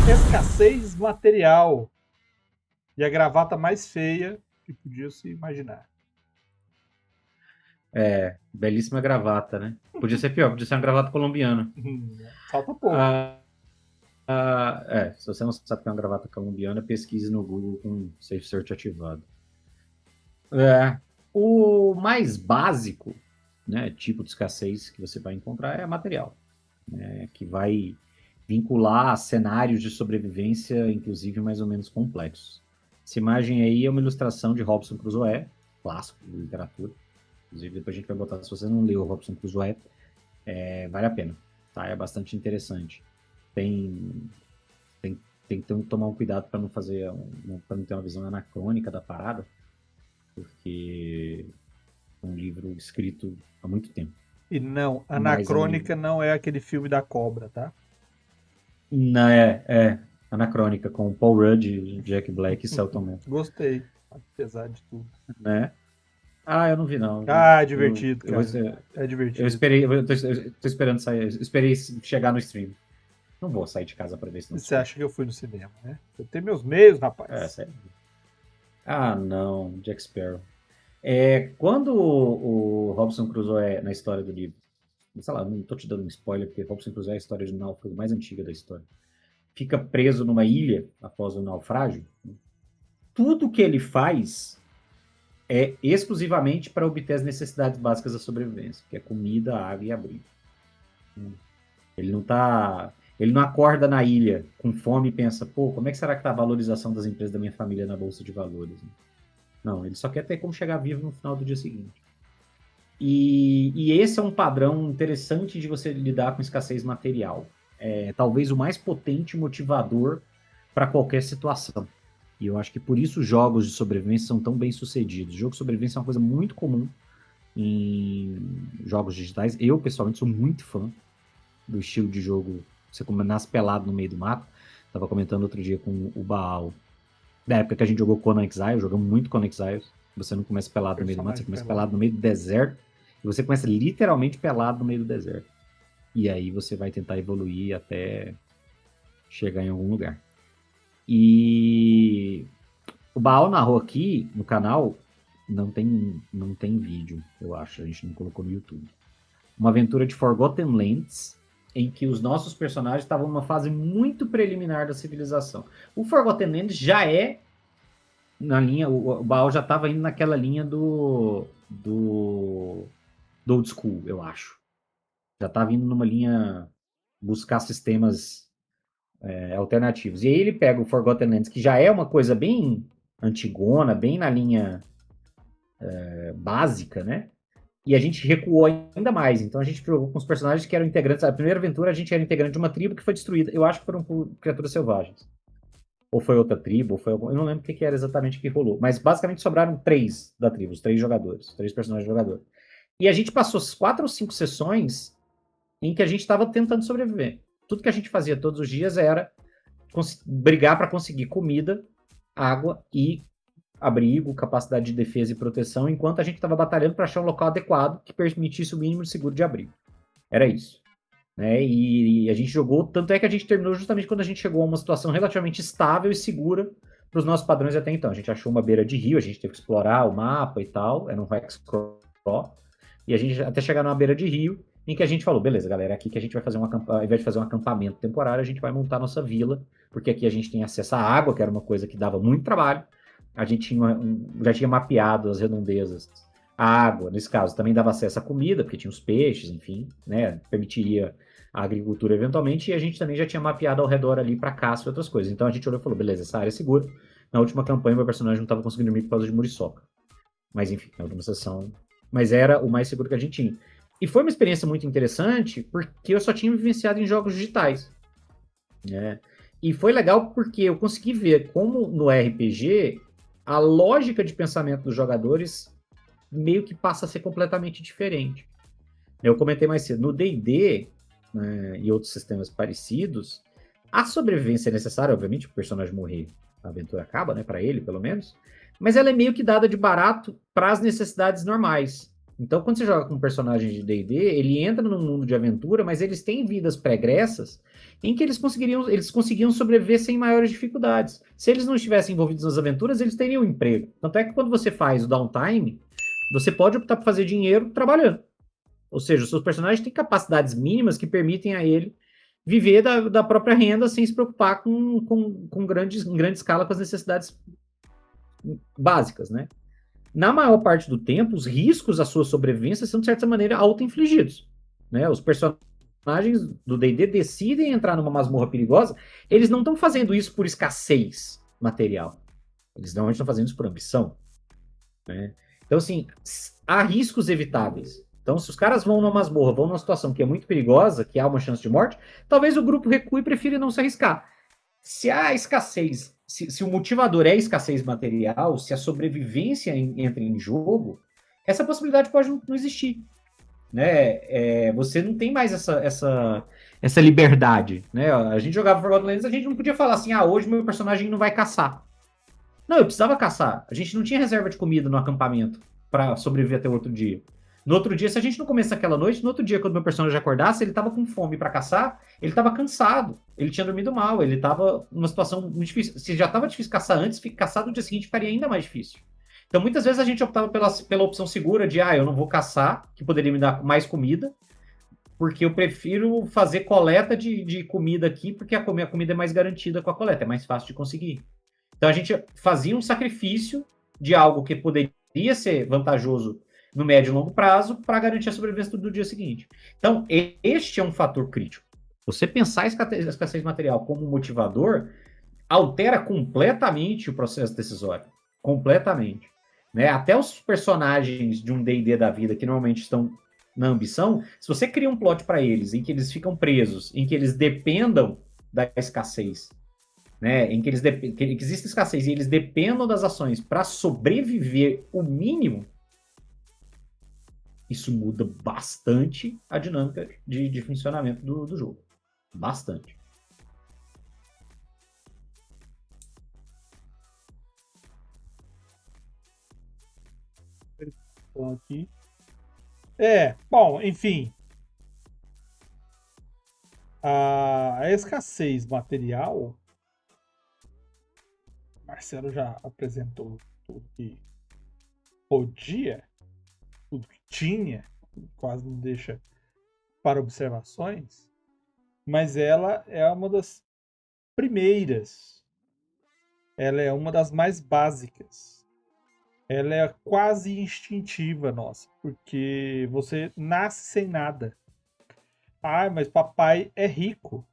Escassez material. E a gravata mais feia que podia se imaginar. Belíssima gravata, né? Podia ser pior, podia ser uma gravata colombiana. Falta pouco. Ah, se você não sabe o que é uma gravata colombiana, pesquise no Google com Safe Search ativado. É, o mais básico, né, tipo de escassez que você vai encontrar é material, né, que vai vincular cenários de sobrevivência, inclusive mais ou menos complexos. Essa imagem aí é uma ilustração de Robinson Crusoe, clássico de literatura. Inclusive, depois a gente vai botar, se você não leu Robinson Crusoe, vale a pena, tá? É bastante interessante. Tem, tem que tomar um cuidado para não fazer, para não ter uma visão anacrônica da parada, porque é um livro escrito há muito tempo. E não, Mas é um livro. Anacrônica não é aquele filme da cobra, tá? Não, anacrônica, com Paul Rudd, Jack Black e Selton Mello, Gostei, apesar de tudo. né? Ah, eu não vi, não. Ah, é Eu, divertido, eu, vou cara. ser- É eu divertido. esperei, eu tô esperando sair, eu esperei chegar no stream. Não vou sair de casa para ver esse E não você desculpa. acha que eu fui no cinema, né? Eu tenho meus meios, rapaz. Sério. Ah, não, Jack Sparrow. Quando o Robinson Crusoe na história do livro, sei lá, não tô te dando um spoiler, porque Robinson Crusoe é a história de náufrago mais antiga da história. Fica preso numa ilha após o naufrágio. Tudo que ele faz é exclusivamente para obter as necessidades básicas da sobrevivência, que é comida, água e abrigo. Ele não tá, ele não acorda na ilha com fome e pensa, pô, como é que será que tá a valorização das empresas da minha família na bolsa de valores? Não, ele só quer ter como chegar vivo no final do dia seguinte. E esse é um padrão interessante de você lidar com escassez material. É talvez o mais potente motivador para qualquer situação. E eu acho que por isso os jogos de sobrevivência são tão bem sucedidos. O jogo de sobrevivência é uma coisa muito comum em jogos digitais. Eu, pessoalmente, sou muito fã do estilo de jogo. Você nasce pelado no meio do mato. Tava comentando outro dia com o Baal. Da época que a gente jogou Conan Exile, jogamos muito Conan Exile. Você não começa pelado no meio do mato, você Personagem começa pelado. pelado no meio do deserto. E você começa literalmente pelado no meio do deserto. E aí você vai tentar evoluir até chegar em algum lugar. E o Baal narrou aqui no canal, não tem vídeo, eu acho, a gente não colocou no YouTube. Uma aventura de Forgotten Lands, em que os nossos personagens estavam numa fase muito preliminar da civilização. O Forgotten Lands já é na linha, o Baal já estava indo naquela linha do old school, eu acho. Já estava indo numa linha buscar sistemas alternativos. E aí ele pega o Forgotten Lands, que já é uma coisa bem antigona, bem na linha básica, né? E a gente recuou ainda mais. Então a gente jogou com os personagens que eram integrantes. A primeira aventura a gente era integrante de uma tribo que foi destruída. Eu acho que foram por criaturas selvagens. Ou foi outra tribo, ou foi algum... Eu não lembro o que era exatamente que rolou. Mas basicamente sobraram três da tribo, os três jogadores, três personagens jogadores. E a gente passou 4 ou 5 sessões em que a gente estava tentando sobreviver. Tudo que a gente fazia todos os dias era brigar para conseguir comida, água e abrigo, capacidade de defesa e proteção, enquanto a gente estava batalhando para achar um local adequado que permitisse o mínimo de seguro de abrigo. Era isso. Né? E a gente jogou, tanto é que a gente terminou justamente quando a gente chegou a uma situação relativamente estável e segura para os nossos padrões até então. A gente achou uma beira de rio, a gente teve que explorar o mapa e tal, era um Hexcrawl, e a gente até chegar numa beira de rio, em que a gente falou, beleza, galera, é aqui que a gente vai fazer ao invés de fazer um acampamento temporário, a gente vai montar nossa vila, porque aqui a gente tem acesso à água, que era uma coisa que dava muito trabalho, a gente já tinha mapeado as redondezas. A água, nesse caso, também dava acesso à comida, porque tinha os peixes, enfim, né? Permitiria a agricultura eventualmente, e a gente também já tinha mapeado ao redor ali para caça e outras coisas. Então a gente olhou e falou: beleza, essa área é segura. Na última campanha, meu personagem não estava conseguindo dormir por causa de muriçoca. Mas enfim, na última sessão. Mas era o mais seguro que a gente tinha. E foi uma experiência muito interessante, porque eu só tinha vivenciado em jogos digitais. Né? E foi legal porque eu consegui ver como no RPG a lógica de pensamento dos jogadores meio que passa a ser completamente diferente. Eu comentei mais cedo, no D&D, né, e outros sistemas parecidos, a sobrevivência é necessária, obviamente, o personagem morrer, a aventura acaba, né, para ele, pelo menos, mas ela é meio que dada de barato para as necessidades normais. Então, quando você joga com um personagem de D&D, ele entra num mundo de aventura, mas eles têm vidas pregressas em que eles conseguiam sobreviver sem maiores dificuldades. Se eles não estivessem envolvidos nas aventuras, eles teriam um emprego. Tanto é que quando você faz o downtime, você pode optar por fazer dinheiro trabalhando. Ou seja, os seus personagens têm capacidades mínimas que permitem a ele viver da própria renda sem se preocupar em grande escala com as necessidades básicas, né? Na maior parte do tempo, os riscos à sua sobrevivência são, de certa maneira, auto-infligidos. Né? Os personagens do D&D decidem entrar numa masmorra perigosa, eles não estão fazendo isso por escassez material. Eles normalmente estão fazendo isso por ambição. Né? Então, assim, há riscos evitáveis. Então, se os caras vão numa masmorra, vão numa situação que é muito perigosa, que há uma chance de morte, talvez o grupo recue e prefira não se arriscar. Se há escassez, se o motivador é a escassez material, se a sobrevivência entra em jogo, essa possibilidade pode não existir. Né? Você não tem mais essa liberdade. Né? A gente jogava Forgotten Lands, a gente não podia falar assim, hoje meu personagem não vai caçar. Não, eu precisava caçar. A gente não tinha reserva de comida no acampamento para sobreviver até o outro dia. No outro dia, se a gente não começa aquela noite, no outro dia, quando meu personagem acordasse, ele tava com fome para caçar, ele tava cansado, ele tinha dormido mal, ele tava numa situação muito difícil. Se já tava difícil caçar antes, caçar no dia seguinte ficaria ainda mais difícil. Então, muitas vezes a gente optava pela opção segura de, eu não vou caçar, que poderia me dar mais comida, porque eu prefiro fazer coleta de comida aqui, porque a comida é mais garantida com a coleta, é mais fácil de conseguir. Então a gente fazia um sacrifício de algo que poderia ser vantajoso no médio e longo prazo para garantir a sobrevivência do dia seguinte. Então, este é um fator crítico. Você pensar a escassez material como motivador altera completamente o processo decisório. Completamente. Né? Até os personagens de um D&D da vida que normalmente estão na ambição, se você cria um plot para eles em que eles ficam presos, em que eles dependam da escassez, né, em que existe escassez e eles dependam das ações para sobreviver o mínimo, isso muda bastante a dinâmica de funcionamento do jogo. Bastante. Aqui. Bom, enfim. A escassez material, Marcelo já apresentou tudo que podia, tudo que tinha, quase não deixa para observações, mas ela é uma das primeiras, ela é uma das mais básicas, ela é quase instintiva nossa, porque você nasce sem nada. Mas papai é rico.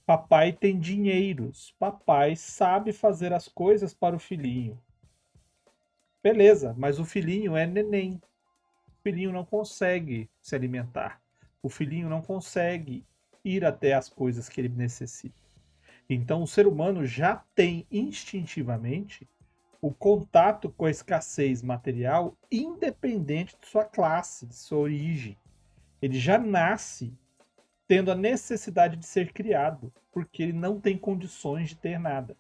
Papai tem dinheiros. Papai sabe fazer as coisas para o filhinho. Beleza, mas o filhinho é neném. O filhinho não consegue se alimentar. O filhinho não consegue ir até as coisas que ele necessita. Então o ser humano já tem instintivamente o contato com a escassez material, independente de sua classe, de sua origem. Ele já nasce tendo a necessidade de ser criado, porque ele não tem condições de ter nada.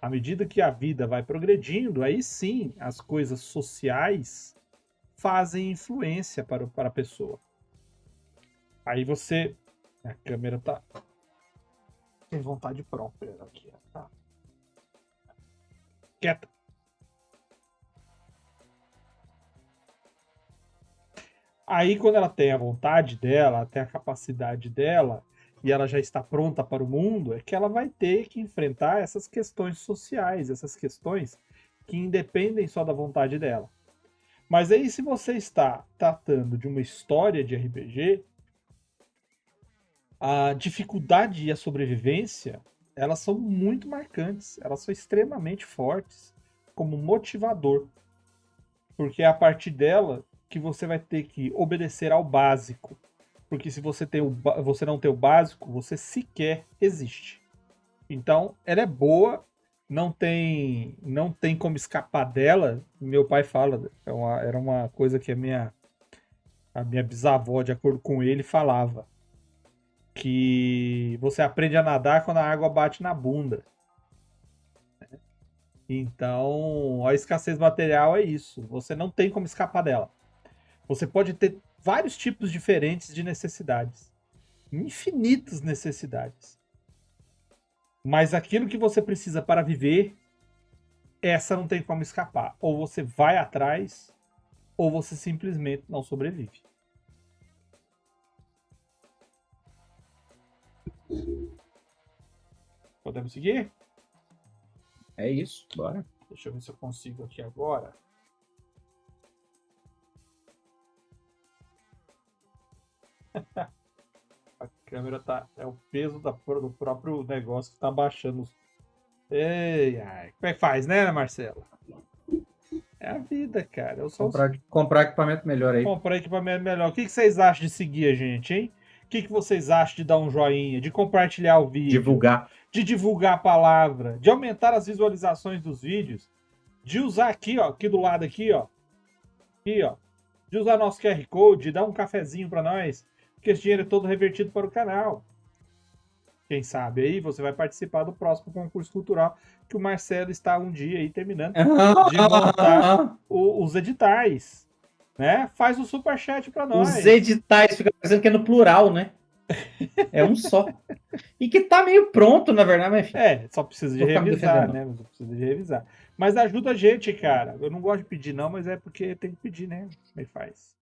À medida que a vida vai progredindo, aí sim as coisas sociais fazem influência para a pessoa. Aí você. A câmera tá. Tem vontade própria aqui. Tá. Quieta. Aí, quando ela tem a vontade dela, tem a capacidade dela, e ela já está pronta para o mundo, é que ela vai ter que enfrentar essas questões sociais, essas questões que independem só da vontade dela. Mas aí, se você está tratando de uma história de RPG, a dificuldade e a sobrevivência, elas são muito marcantes, elas são extremamente fortes como motivador. Porque é a partir dela que você vai ter que obedecer ao básico. Porque se você não tem o básico, você sequer existe. Então, ela é boa, não tem como escapar dela. Meu pai fala, era uma coisa que a minha bisavó, de acordo com ele, falava. Que você aprende a nadar quando a água bate na bunda. Então, a escassez material é isso. Você não tem como escapar dela. Você pode ter vários tipos diferentes de necessidades. Infinitas necessidades. Mas aquilo que você precisa para viver, essa não tem como escapar. Ou você vai atrás, ou você simplesmente não sobrevive. Podemos seguir? É isso, bora. Deixa eu ver se eu consigo aqui agora. A câmera tá. É o peso do próprio negócio que tá baixando. Ei, ai. Como é que faz, né, Marcelo? É a vida, cara. Eu só Comprar equipamento melhor aí. comprar equipamento melhor. O que vocês acham de seguir a gente, hein? O que vocês acham de dar um joinha, de compartilhar o vídeo, Divulgar. de divulgar a palavra, de aumentar as visualizações dos vídeos, de usar aqui, ó, aqui do lado aqui, ó, de usar nosso QR Code, de dar um cafezinho para nós, porque esse dinheiro é todo revertido para o canal. Quem sabe aí você vai participar do próximo concurso cultural que o Marcelo está um dia aí terminando de montar os editais, né? Faz o superchat para nós. Os editais, fica parecendo que é no plural, né? É um só. E que tá meio pronto, na verdade, mas enfim. Só precisa de revisar, né? Só precisa de revisar. Mas ajuda a gente, cara. Eu não gosto de pedir não, mas é porque tem que pedir, né? Como é que faz?